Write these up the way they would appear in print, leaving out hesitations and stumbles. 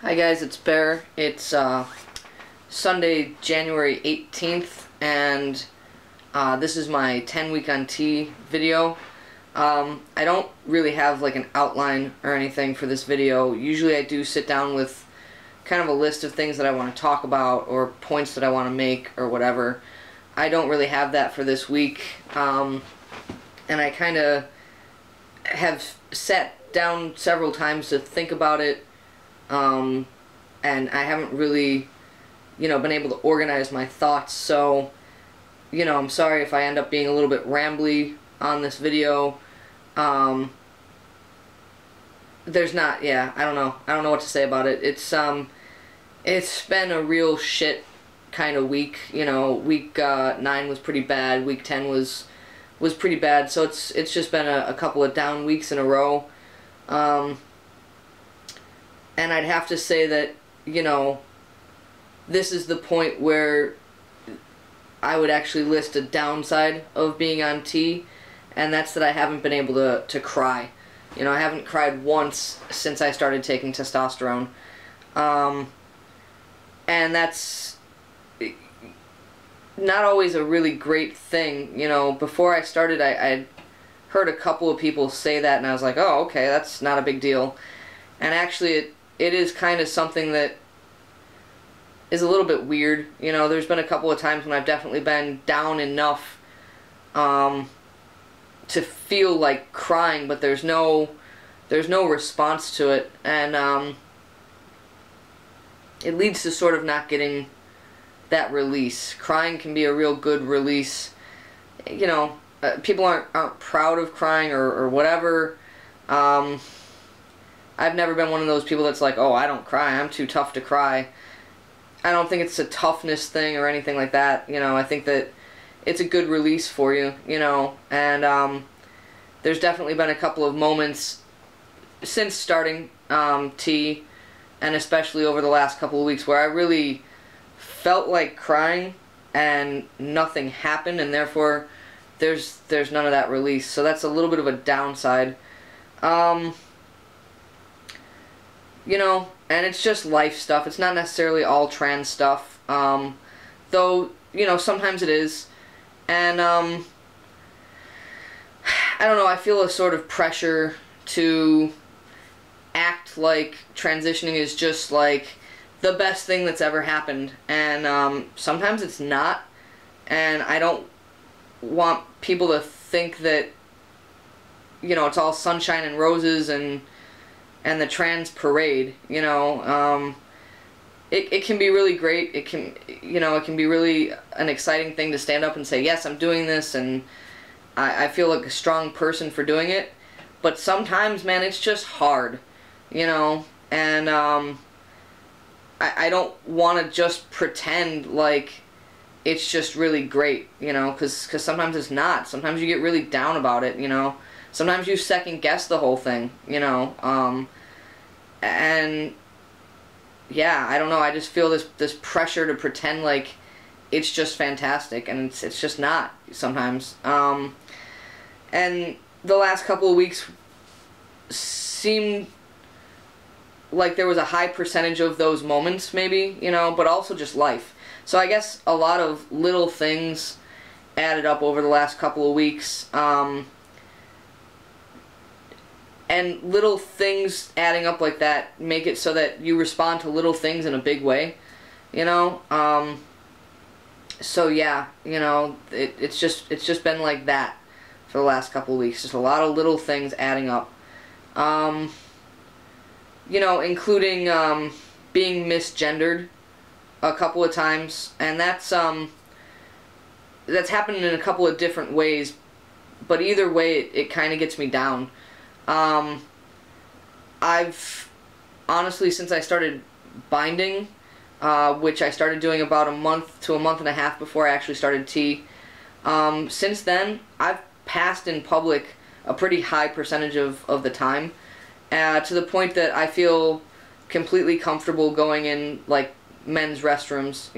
Hi guys, it's Bear. It's Sunday, January 18th, and this is my 10-week on tea video. I don't really have like an outline or anything for this video. Usually I do sit down with kind of a list of things that I want to talk about or points that I want to make or whatever. I don't really have that for this week, and I kind of have sat down several times to think about it. And I haven't really, been able to organize my thoughts, so, I'm sorry if I end up being a little bit rambly on this video. There's not, I don't know what to say about it. It's been a real shit kind of week. Week 9 was pretty bad, week 10 was pretty bad, so it's just been a couple of down weeks in a row. And I'd have to say that, this is the point where I would actually list a downside of being on tea, and that's that I haven't been able to cry. I haven't cried once since I started taking testosterone. And that's not always a really great thing. Before I started, I'd heard a couple of people say that, and I was like, oh, okay, that's not a big deal. And actually, it is kind of something that is a little bit weird. There's been a couple of times when I've definitely been down enough to feel like crying, but there's no response to it, and it leads to sort of not getting that release. Crying can be a real good release. People aren't proud of crying or whatever. I've never been one of those people that's like, oh, I don't cry, I'm too tough to cry. I don't think it's a toughness thing or anything like that. I think that it's a good release for you, and there's definitely been a couple of moments since starting tea, and especially over the last couple of weeks, where I really felt like crying and nothing happened, and therefore there's none of that release. So that's a little bit of a downside. And it's just life stuff. It's not necessarily all trans stuff, though, sometimes it is. And, I don't know, I feel a sort of pressure to act like transitioning is just, like, the best thing that's ever happened. And, sometimes it's not. And I don't want people to think that, it's all sunshine and roses and the trans parade. It can be really great. It can be really an exciting thing to stand up and say, yes, I'm doing this, and I feel like a strong person for doing it. But sometimes, man, it's just hard, and I don't want to just pretend like it's just really great, because sometimes it's not. Sometimes you get really down about it, Sometimes you second guess the whole thing, and yeah, I don't know, I just feel this pressure to pretend like it's just fantastic, and it's just not sometimes. And the last couple of weeks seemed like there was a high percentage of those moments, maybe, but also just life. So I guess a lot of little things added up over the last couple of weeks. And little things adding up like that make it so that you respond to little things in a big way, so yeah, it's just been like that for the last couple of weeks. Just a lot of little things adding up, including being misgendered a couple of times, and that's happened in a couple of different ways, but either way it kind of gets me down. I've honestly, since I started binding, which I started doing about a month to a month and a half before I actually started tea, since then I've passed in public a pretty high percentage of the time, to the point that I feel completely comfortable going in like men's restrooms,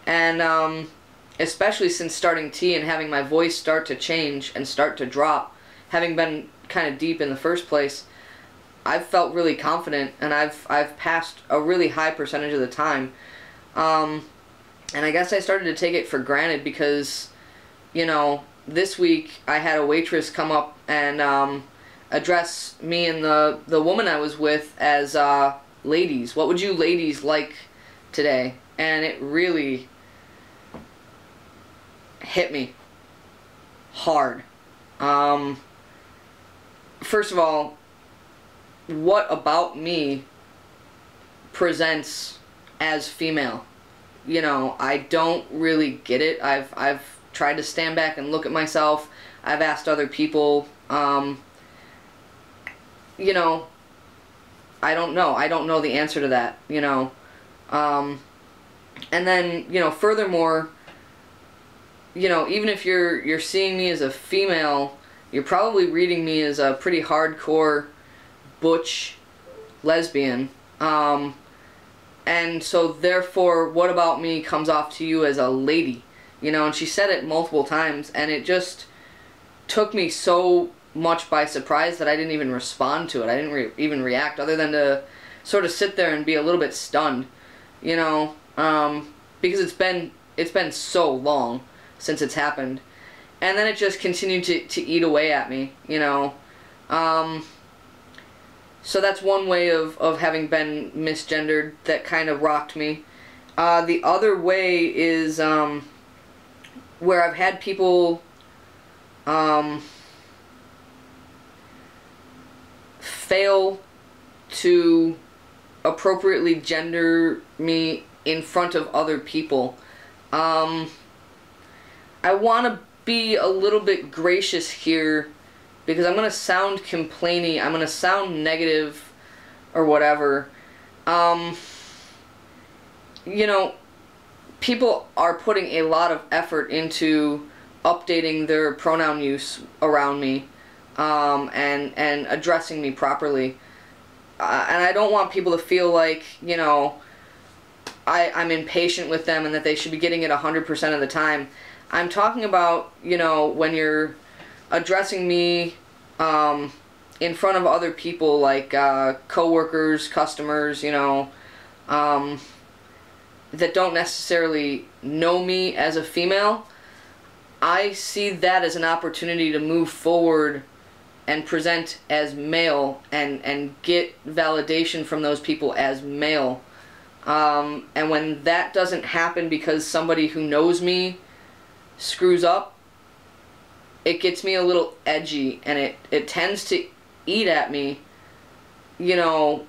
and especially since starting tea and having my voice start to change and start to drop, having been kind of deep in the first place, I've felt really confident, and I've passed a really high percentage of the time. And I guess I started to take it for granted because, you know, this week I had a waitress come up and address me and the woman I was with as ladies. What would you ladies like today? And it really hit me hard. First of all, what about me presents as female? You know, I don't really get it. I've tried to stand back and look at myself. I've asked other people. You know, I don't know. I don't know the answer to that, you know. And then, you know, furthermore, you know, even if you're seeing me as a female, you're probably reading me as a pretty hardcore butch lesbian. And so therefore, what about me comes off to you as a lady? You know, and she said it multiple times, and it just took me so much by surprise that I didn't even respond to it. I didn't even react, other than to sort of sit there and be a little bit stunned, you know, because it's been so long since it's happened. And then it just continued to eat away at me, you know. So that's one way of having been misgendered that kind of rocked me. The other way is where I've had people fail to appropriately gender me in front of other people. I want to be a little bit gracious here, because I'm going to sound complainy, I'm going to sound negative or whatever. You know, people are putting a lot of effort into updating their pronoun use around me, and addressing me properly. And I don't want people to feel like, you know, I'm impatient with them and that they should be getting it 100% of the time. I'm talking about, you know, when you're addressing me in front of other people, like co-workers, customers, you know, that don't necessarily know me as a female. I see that as an opportunity to move forward and present as male and get validation from those people as male. And when that doesn't happen because somebody who knows me screws up, it gets me a little edgy, and it tends to eat at me, you know,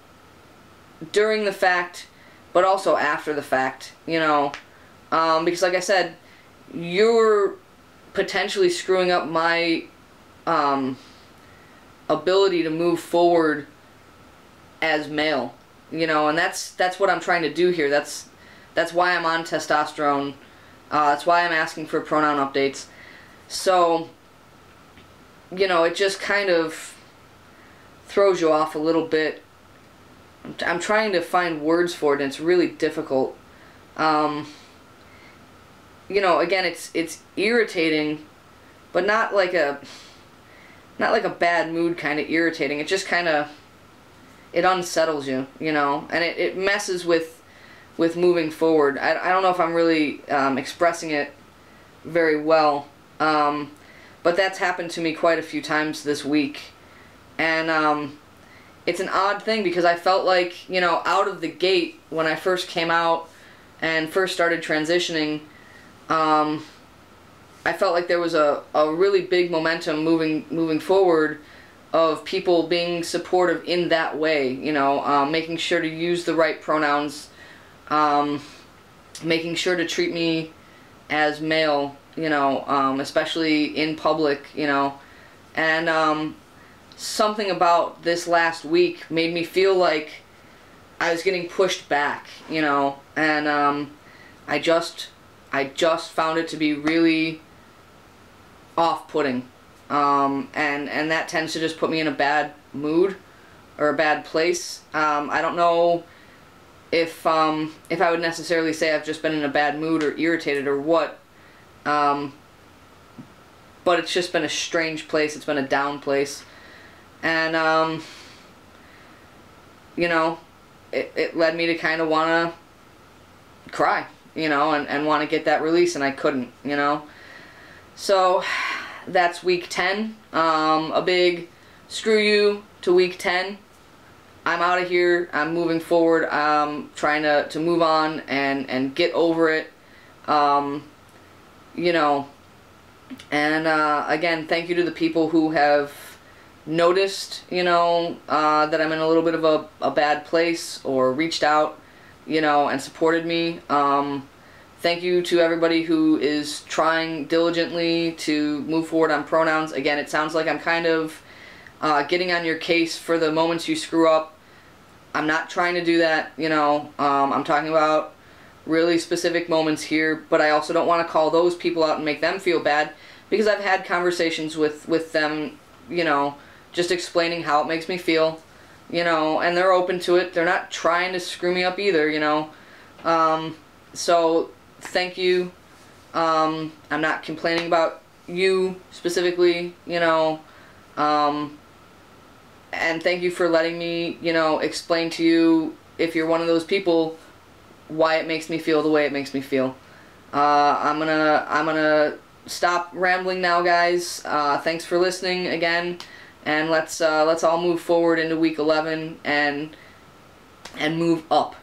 during the fact, but also after the fact, you know, because like I said, you're potentially screwing up my ability to move forward as male, you know, and that's what I'm trying to do here. That's why I'm on testosterone. That's why I'm asking for pronoun updates. So, you know, it just kind of throws you off a little bit. I'm trying to find words for it, and it's really difficult. You know, again, it's irritating, but not like a bad mood kind of irritating. It just kind of, it unsettles you, you know, and it messes with moving forward. I don't know if I'm really expressing it very well, but that's happened to me quite a few times this week. And it's an odd thing, because I felt like, you know, out of the gate, when I first came out and first started transitioning, I felt like there was a really big momentum moving forward of people being supportive in that way, you know, making sure to use the right pronouns, making sure to treat me as male, you know, especially in public, you know. And something about this last week made me feel like I was getting pushed back, you know, and I just found it to be really off-putting, and that tends to just put me in a bad mood or a bad place. I don't know if I would necessarily say I've just been in a bad mood or irritated or what, but it's just been a strange place. It's been a down place, and you know, it led me to kind of want to cry, you know, and want to get that release, and I couldn't, you know. So that's week 10. A big screw you to week 10. I'm out of here. I'm moving forward. I'm trying to move on and get over it. You know, and again, thank you to the people who have noticed, you know, that I'm in a little bit of a bad place, or reached out, you know, and supported me. Thank you to everybody who is trying diligently to move forward on pronouns. Again, it sounds like I'm kind of getting on your case for the moments you screw up. I'm not trying to do that, you know. I'm talking about really specific moments here, but I also don't want to call those people out and make them feel bad, because I've had conversations with them, you know, just explaining how it makes me feel, you know, and they're open to it. They're not trying to screw me up either, you know. So thank you. I'm not complaining about you specifically, you know, and thank you for letting me, you know, explain to you, if you're one of those people, why it makes me feel the way it makes me feel. I'm gonna stop rambling now, guys. Thanks for listening again, and let's all move forward into week 11 and move up.